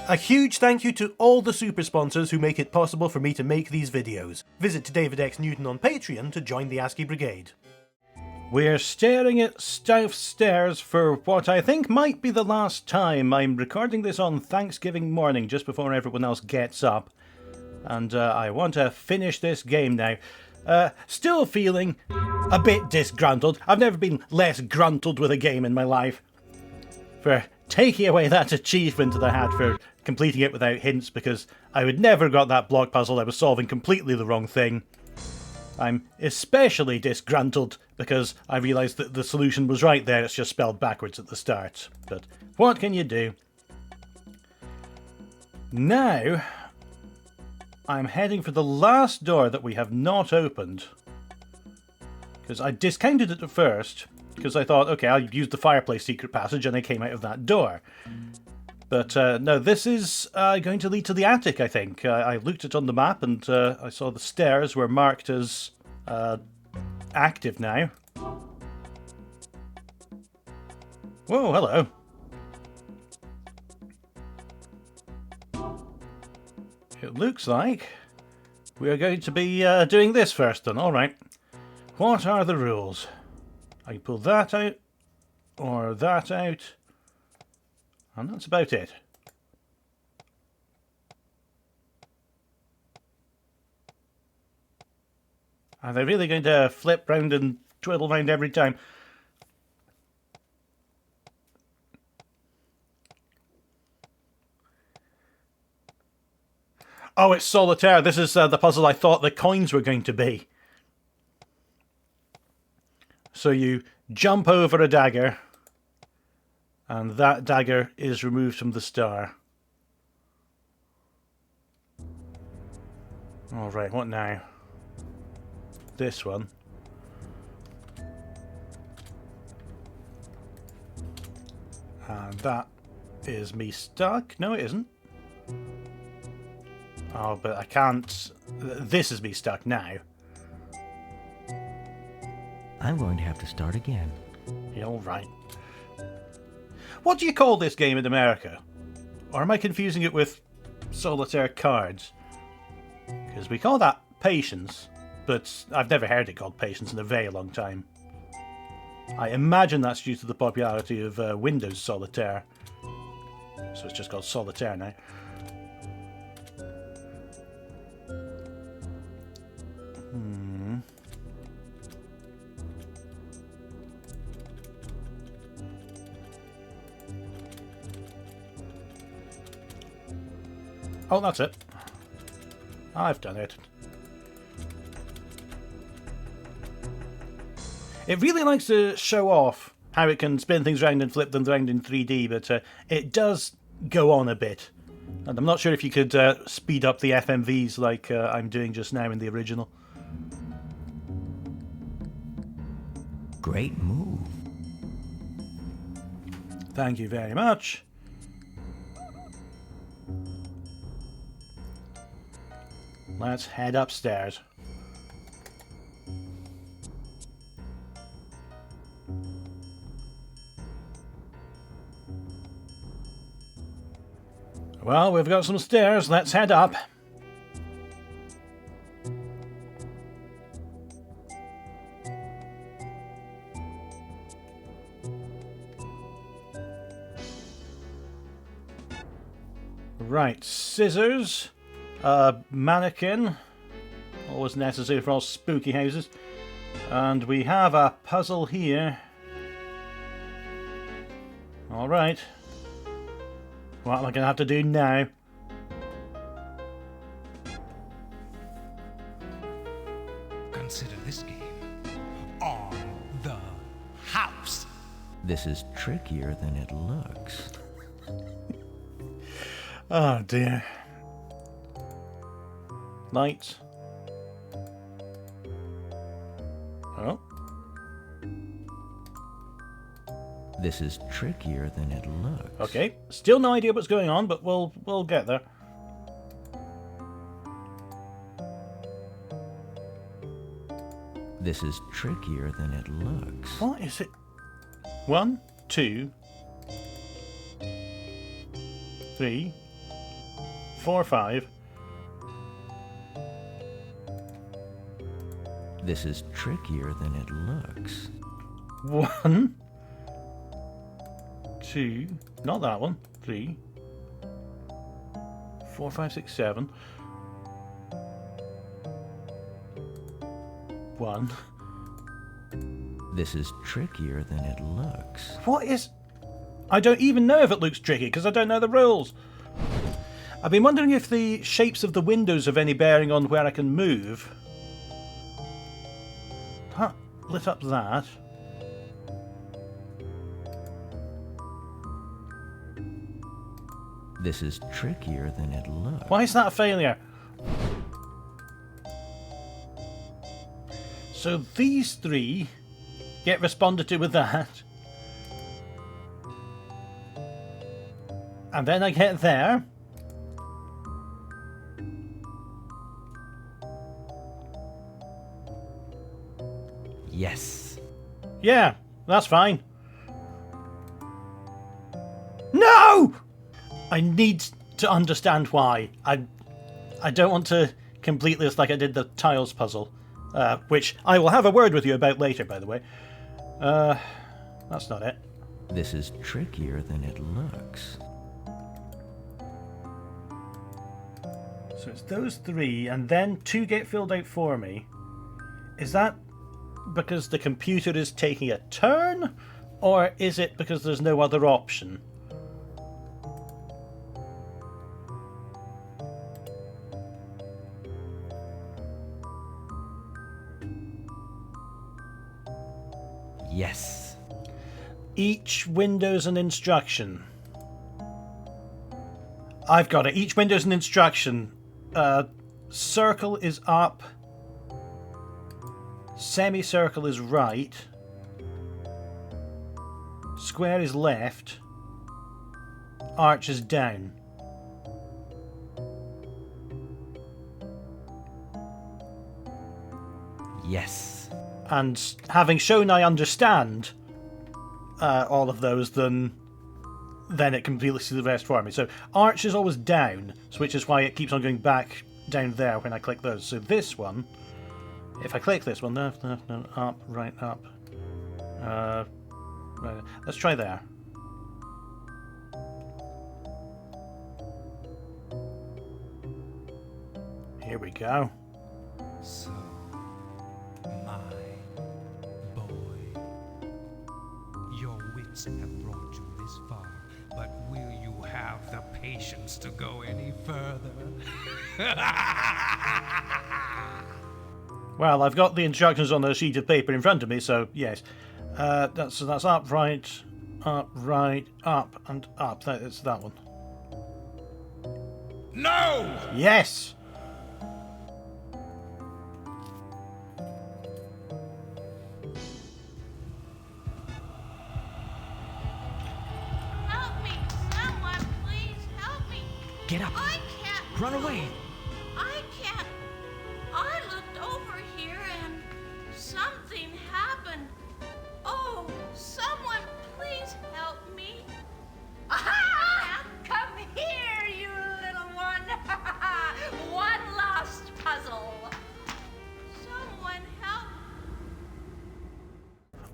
A huge thank you to all the super sponsors who make it possible for me to make these videos. Visit David X Newton on Patreon to join the ASCII Brigade. We're staring at Stouff Stairs for what I think might be the last time. I'm recording this on Thanksgiving morning, just before everyone else gets up. And I want to finish this game now. Still feeling a bit disgruntled. I've never been less gruntled with a game in my life. For taking away that achievement that I had for completing it without hints, because I would never got that block puzzle. I was solving completely the wrong thing. I'm especially disgruntled because I realised that the solution was right there, it's just spelled backwards at the start. But what can you do? Now, I'm heading for the last door that we have not opened. Because I discounted it at first, because I thought, okay, I'll use the fireplace secret passage, and I came out of that door. But no, this is going to lead to the attic, I think. I looked it on the map, and I saw the stairs were marked as active now. Whoa, hello. It looks like we're going to be doing this first then. Alright. What are the rules? I can pull that out, or that out, and that's about it. Are they really going to flip round and twiddle round every time? Oh, it's solitaire. This is the puzzle I thought the coins were going to be. So you jump over a dagger, and that dagger is removed from the star. Alright, what now? This one. And that is me stuck. No, it isn't. Oh, but I can't... This is me stuck now. I'm going to have to start again. Yeah, alright. What do you call this game in America? Or am I confusing it with solitaire cards? Because we call that patience, but I've never heard it called patience in a very long time. I imagine that's due to the popularity of Windows Solitaire. So it's just called solitaire now. Oh, that's it. I've done it. It really likes to show off how it can spin things around and flip them around in 3D, but it does go on a bit. And I'm not sure if you could speed up the FMVs like I'm doing just now in the original. Great move. Thank you very much. Let's head upstairs. Well, we've got some stairs. Let's head up. Right, scissors. Mannequin, always necessary for all spooky houses, and we have a puzzle here. Alright, what am I going to have to do now? Consider this game on the house. This is trickier than it looks. Oh dear. Lights. Oh. This is trickier than it looks. Okay. Still no idea what's going on, but we'll get there. This is trickier than it looks. What is it? 1, 2, 3, 4, 5. This is trickier than it looks. 1, 2, not that one. 3, 4, 5, 6, 7. 1. This is trickier than it looks. What is... I don't even know if it looks tricky because I don't know the rules. I've been wondering if the shapes of the windows have any bearing on where I can move. Huh, lit up that. This is trickier than it looks. Why is that a failure? So these 3 get responded to with that. And then I get there. Yes. Yeah, that's fine. No! I need to understand why. I don't want to complete this like I did the tiles puzzle. Which I will have a word with you about later, by the way. That's not it. This is trickier than it looks. So it's those 3, and then 2 get filled out for me. Is that because the computer is taking a turn? Or is it because there's no other option? Yes. Each window's an instruction. I've got it. Each window's an instruction. Circle is up. Semicircle is right. Square is left. Arch is down. Yes. And having shown I understand all of those, then it completely sees the rest for me. So arch is always down, so which is why it keeps on going back down there when I click those. So this one, if I click this one, left, left, no, up, right, up. Right, let's try there. Here we go. So, my boy, your wits have brought you this far, but will you have the patience to go any further? Well, I've got the instructions on a sheet of paper in front of me, so yes. That's up, right, up, and up. It's that one. No! Yes! Help me! Someone, please help me! Get up. I can't Run move. away. I can't. I looked over here and something happened. Oh, someone, please help me. Aha! Come here, you little one. One last puzzle. Someone help.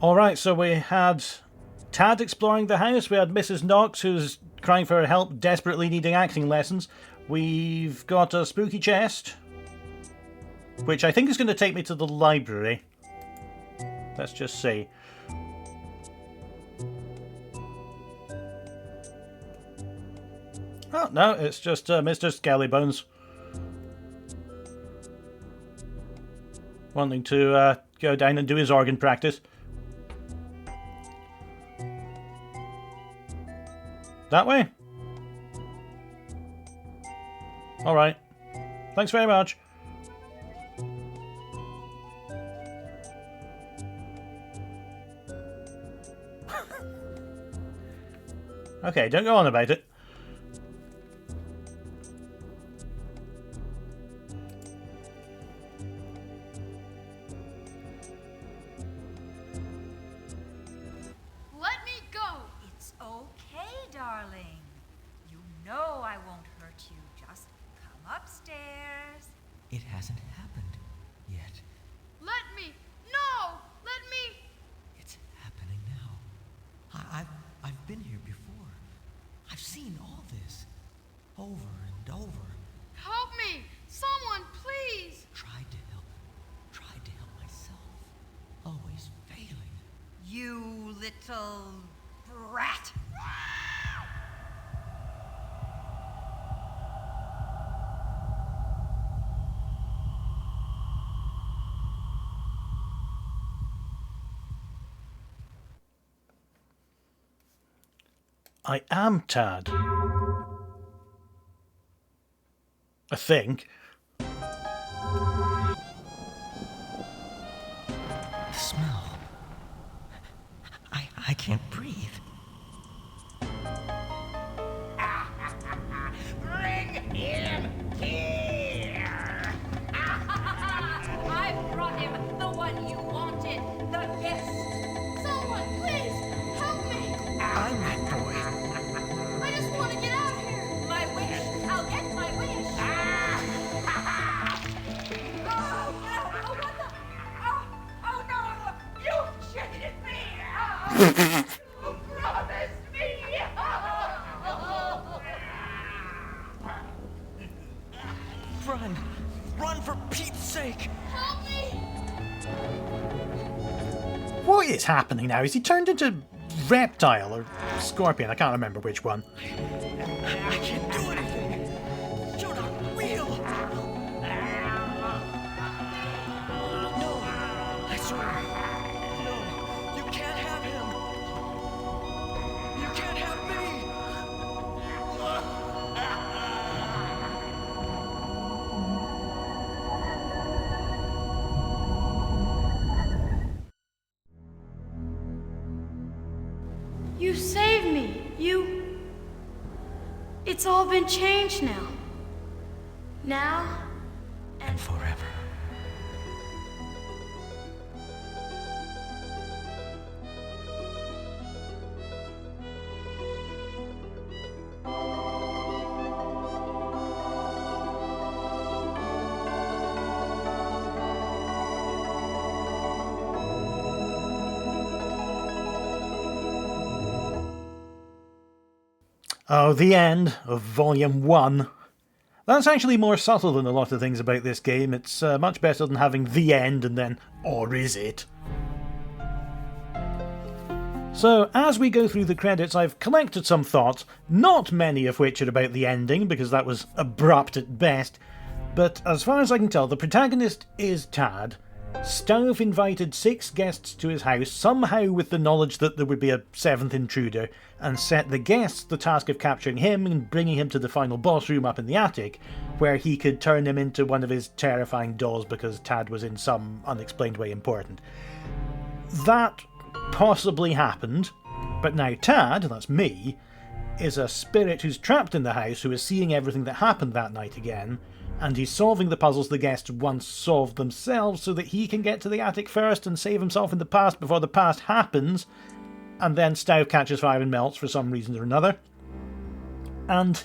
Alright, so we had Tad exploring the house, we had Mrs. Knox who's crying for help, desperately needing acting lessons. We've got a spooky chest, which I think is going to take me to the library. Let's just see. Oh, no, it's just Mr. Skellybones wanting to go down and do his organ practice. That way? Alright. Thanks very much. Okay, don't go on about it. Let me go. It's okay, darling. You know I won't hurt you. Just upstairs. It hasn't happened yet. Let me. No! Let me. It's happening now. I've been here before. I've seen all this. Over and over. Help me! Someone, please! Tried to help myself. Always failing. You little brat. I am Tad. I think. The smell. I can't breathe. Bring him here! I brought him, the one you wanted, the guest. Someone, please! Help me! I'm that boy. I just want to get out of here! My wish, I'll get my wish. Oh no! Oh, what the? Oh no! You cheated me! You promised me! Run! Run for Pete's sake! Help me! What is happening now? Is he turned into reptile or scorpion? I can't remember which one. I can't do anything! You're not real! No! I swear! No! You can't have him! You can't have me! You saved me. It's all been changed now. Now And forever. Oh, the end of Volume 1. That's actually more subtle than a lot of things about this game. It's much better than having the end and then, or is it? So, as we go through the credits, I've collected some thoughts, not many of which are about the ending, because that was abrupt at best, but as far as I can tell, the protagonist is Tad. Stauff invited 6 guests to his house, somehow with the knowledge that there would be a 7th intruder, and set the guests the task of capturing him and bringing him to the final boss room up in the attic, where he could turn him into one of his terrifying dolls because Tad was in some unexplained way important. That possibly happened, but now Tad, that's me, is a spirit who's trapped in the house, who is seeing everything that happened that night again, and he's solving the puzzles the guests once solved themselves so that he can get to the attic first and save himself in the past before the past happens, and then Stauff catches fire and melts for some reason or another. And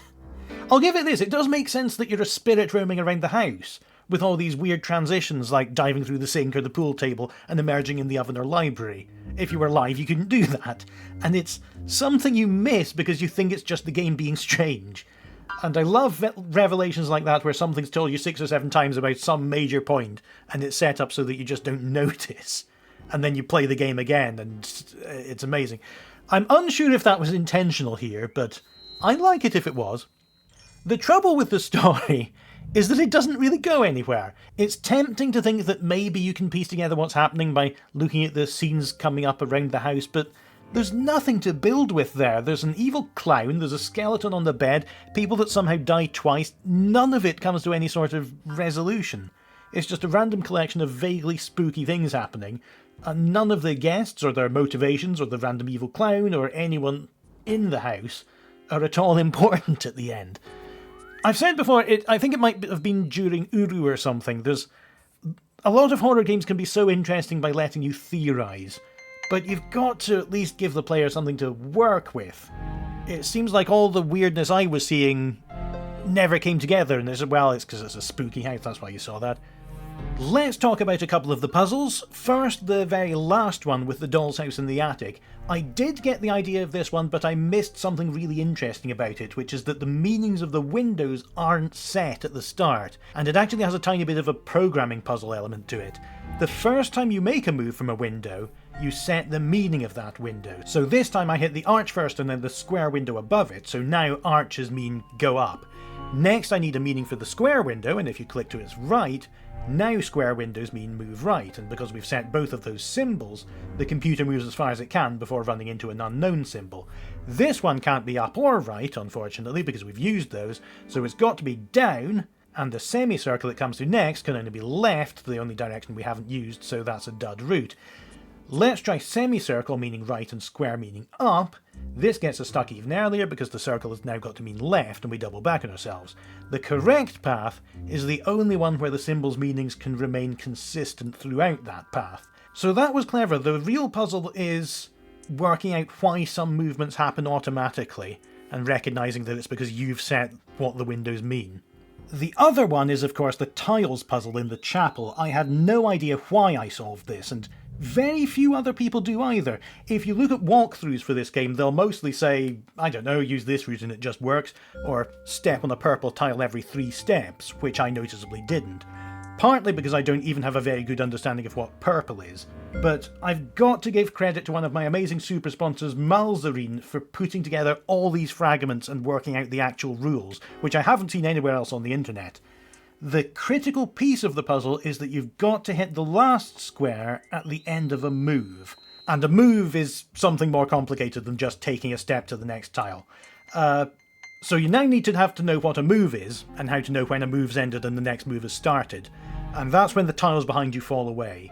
I'll give it this, it does make sense that you're a spirit roaming around the house, with all these weird transitions like diving through the sink or the pool table and emerging in the oven or library. If you were live, you couldn't do that. And it's something you miss because you think it's just the game being strange. And I love revelations like that where something's told you 6 or 7 times about some major point and it's set up so that you just don't notice. And then you play the game again and it's amazing. I'm unsure if that was intentional here, but I'd like it if it was. The trouble with the story is that it doesn't really go anywhere. It's tempting to think that maybe you can piece together what's happening by looking at the scenes coming up around the house, but there's nothing to build with there. There's an evil clown, there's a skeleton on the bed, people that somehow die twice. None of it comes to any sort of resolution. It's just a random collection of vaguely spooky things happening, and none of the guests or their motivations or the random evil clown or anyone in the house are at all important at the end. I've said before, I think it might have been during Uru or something. There's a lot of horror games can be so interesting by letting you theorise, but you've got to at least give the player something to work with. It seems like all the weirdness I was seeing never came together, and well, it's because it's a spooky house, that's why you saw that. Let's talk about a couple of the puzzles. First, the very last one with the doll's house in the attic. I did get the idea of this one, but I missed something really interesting about it, which is that the meanings of the windows aren't set at the start, and it actually has a tiny bit of a programming puzzle element to it. The first time you make a move from a window, you set the meaning of that window. So this time I hit the arch first and then the square window above it, so now arches mean go up. Next I need a meaning for the square window, and if you click to its right, now square windows mean move right, and because we've set both of those symbols, the computer moves as far as it can before running into an unknown symbol. This one can't be up or right, unfortunately, because we've used those, so it's got to be down, and the semicircle it comes to next can only be left, the only direction we haven't used, so that's a dud route. Let's try semicircle meaning right and square meaning up. This gets us stuck even earlier because the circle has now got to mean left and we double back on ourselves. The correct path is the only one where the symbol's meanings can remain consistent throughout that path. So that was clever. The real puzzle is working out why some movements happen automatically and recognising that it's because you've set what the windows mean. The other one is of course the tiles puzzle in the chapel. I had no idea why I solved this, and very few other people do either. If you look at walkthroughs for this game, they'll mostly say, I don't know, use this route and it just works, or step on a purple tile every 3 steps, which I noticeably didn't. Partly because I don't even have a very good understanding of what purple is. But I've got to give credit to one of my amazing super sponsors, Malzarine, for putting together all these fragments and working out the actual rules, which I haven't seen anywhere else on the internet. The critical piece of the puzzle is that you've got to hit the last square at the end of a move. And a move is something more complicated than just taking a step to the next tile. So you now need to have to know what a move is, and how to know when a move's ended and the next move has started. And that's when the tiles behind you fall away.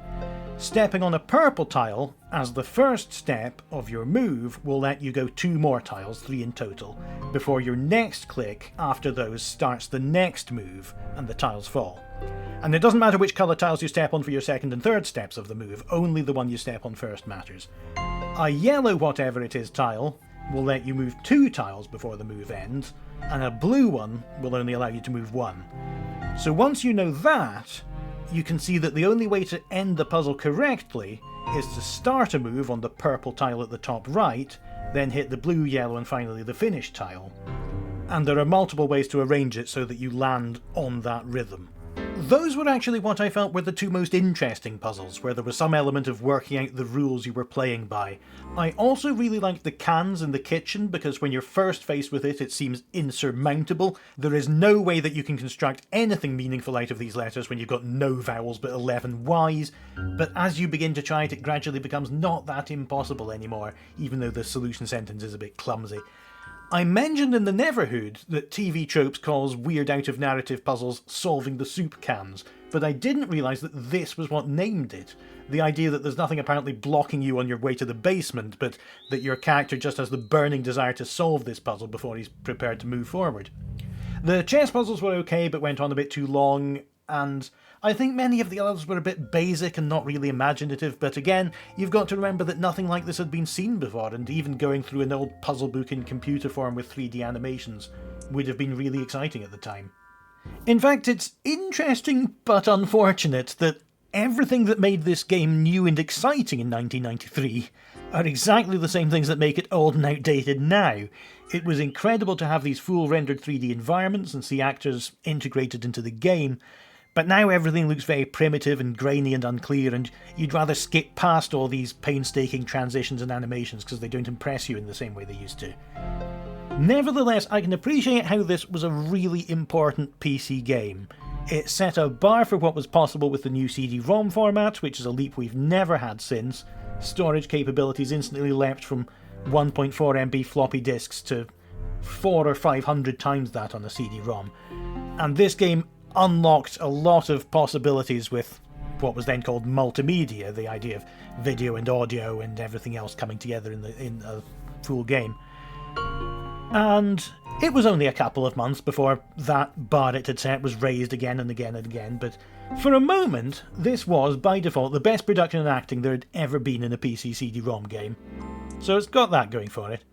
Stepping on a purple tile as the first step of your move will let you go 2 more tiles, 3 in total, before your next click after those starts the next move and the tiles fall. And it doesn't matter which colour tiles you step on for your second and third steps of the move, only the one you step on first matters. A yellow whatever it is tile will let you move 2 tiles before the move ends, and a blue one will only allow you to move 1. So once you know that, you can see that the only way to end the puzzle correctly is to start a move on the purple tile at the top right, then hit the blue, yellow and finally the finish tile. And there are multiple ways to arrange it so that you land on that rhythm. Those were actually what I felt were the 2 most interesting puzzles, where there was some element of working out the rules you were playing by. I also really liked the cans in the kitchen, because when you're first faced with it, it seems insurmountable. There is no way that you can construct anything meaningful out of these letters when you've got no vowels but 11 Ys, but as you begin to try it, it gradually becomes not that impossible anymore, even though the solution sentence is a bit clumsy. I mentioned in the Neverhood that TV Tropes calls weird out-of-narrative puzzles solving the soup cans, but I didn't realise that this was what named it. The idea that there's nothing apparently blocking you on your way to the basement, but that your character just has the burning desire to solve this puzzle before he's prepared to move forward. The chess puzzles were okay, but went on a bit too long, and I think many of the others were a bit basic and not really imaginative, but again, you've got to remember that nothing like this had been seen before, and even going through an old puzzle book in computer form with 3D animations would have been really exciting at the time. In fact, it's interesting but unfortunate that everything that made this game new and exciting in 1993 are exactly the same things that make it old and outdated now. It was incredible to have these full rendered 3D environments and see actors integrated into the game, but now everything looks very primitive and grainy and unclear, and you'd rather skip past all these painstaking transitions and animations because they don't impress you in the same way they used to. Nevertheless, I can appreciate how this was a really important PC game. It set a bar for what was possible with the new CD-ROM format, which is a leap we've never had since. Storage capabilities instantly leapt from 1.4 MB floppy disks to 400 or 500 times that on a CD-ROM. And this game unlocked a lot of possibilities with what was then called multimedia, the idea of video and audio and everything else coming together in a full game. And it was only a couple of months before that bar it had set was raised again and again and again, but for a moment, this was, by default, the best production and acting there had ever been in a PC CD-ROM game. So it's got that going for it.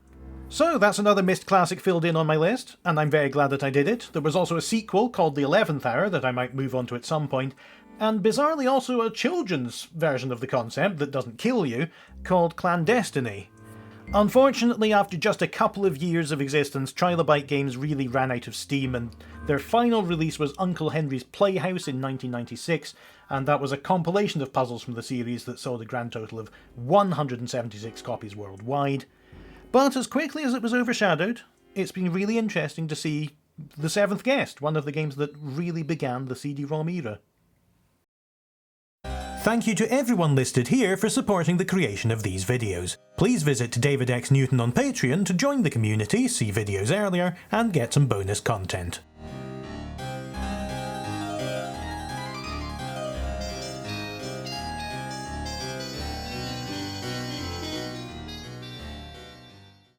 So that's another Myst classic filled in on my list, and I'm very glad that I did it. There was also a sequel called The 11th Hour that I might move on to at some point, and bizarrely also a children's version of the concept that doesn't kill you, called Clandestiny. Unfortunately, after just a couple of years of existence, Trilobite Games really ran out of steam, and their final release was Uncle Henry's Playhouse in 1996, and that was a compilation of puzzles from the series that sold a grand total of 176 copies worldwide. But as quickly as it was overshadowed, it's been really interesting to see The Seventh Guest, one of the games that really began the CD-ROM era. Thank you to everyone listed here for supporting the creation of these videos. Please visit David X Newton on Patreon to join the community, see videos earlier, and get some bonus content.